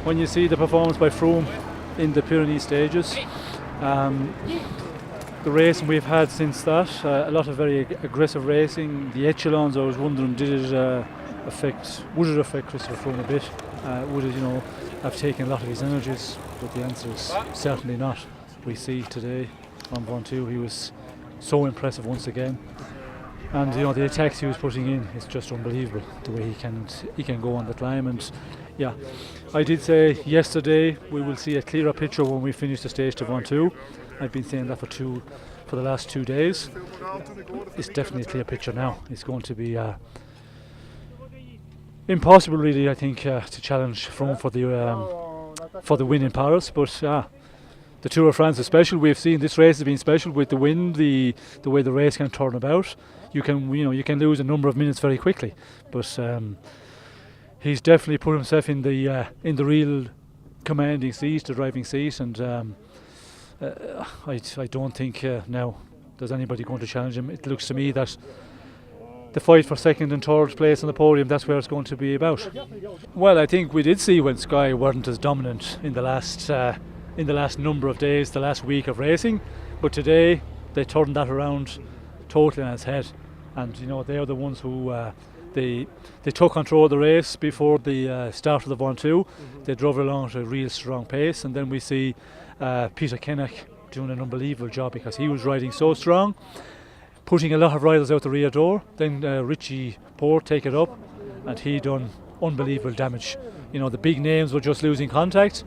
when you see the performance by Froome in the Pyrenees stages. The racing we've had since that, a lot of very aggressive racing. The echelons, I was wondering, would it affect Christopher Froome a bit? Would it, have taken a lot of his energies? But the answer is certainly not. We see today on Ventoux he was so impressive once again. And the attacks he was putting in is just unbelievable, the way he can go on the climb. And yeah, I did say yesterday we will see a clearer picture when we finish the stage to Ventoux. I've been saying that for the last 2 days. It's definitely a clear picture now. It's going to be impossible, really, I think, to challenge Froome for the win in Paris. But the Tour of France is special. We've seen this race has been special with the wind, the way the race can turn about. You can lose a number of minutes very quickly. But he's definitely put himself in the real commanding seat, the driving seat, and I don't think now there's anybody going to challenge him. It looks to me that the fight for second and third place on the podium, that's where it's going to be about. Well, I think we did see when Sky weren't as dominant in the last number of days, the last week of racing, but today they turned that around totally on its head, and they are the ones who they took control of the race before the start of the Ventoux. They drove along at a real strong pace, and then we see Peter Kennaugh doing an unbelievable job because he was riding so strong, putting a lot of riders out the rear door. Then Richie Porte take it up, and he done unbelievable damage. The big names were just losing contact,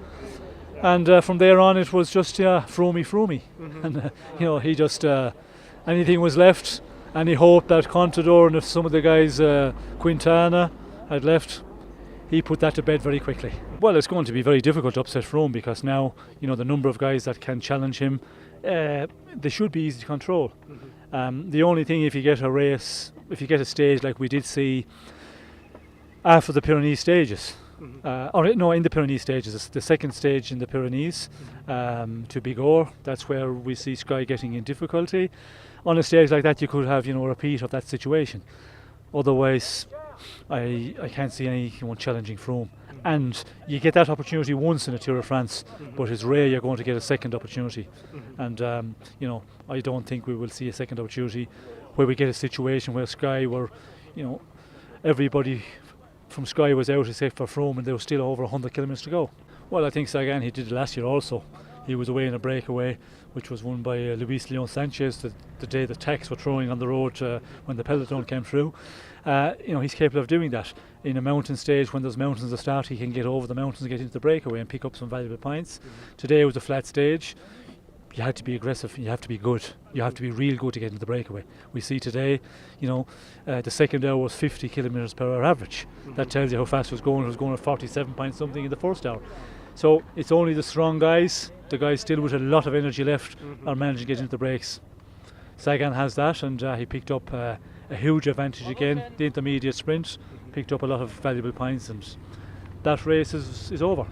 and from there on it was just Froome. And he just anything was left, and he hoped that Contador and if some of the guys Quintana had left, he put that to bed very quickly. Well, it's going to be very difficult to upset Froome because now, the number of guys that can challenge him, they should be easy to control. The only thing, if you get a stage like we did see after the Pyrenees stages, in the Pyrenees stages, it's the second stage in the Pyrenees to Bigorre, that's where we see Sky getting in difficulty. On a stage like that, you could have, a repeat of that situation. Otherwise, I can't see anyone challenging Froome. And you get that opportunity once in a Tour of France, but it's rare you're going to get a second opportunity. And I don't think we will see a second opportunity where we get a situation where Sky were, everybody from Sky was out except for Froome, and there was still over 100 kilometres to go. Well, I think Sagan, he did it last year also. He was away in a breakaway, which was won by Luis Leon Sanchez the day the tacks were throwing on the road when the peloton came through. He's capable of doing that. In a mountain stage, when there's mountains to start, he can get over the mountains and get into the breakaway and pick up some valuable points. Today was a flat stage. You had to be aggressive, you have to be good, you have to be real good to get into the breakaway. We see today, the second hour was 50 kilometres per hour average. That tells you how fast it was going. It was going at 47 point something in the first hour. So it's only the strong guys, the guys still with a lot of energy left, are managing to get into the breaks. Sagan has that, and he picked up a huge advantage again. The intermediate sprint picked up a lot of valuable points, and that race is over.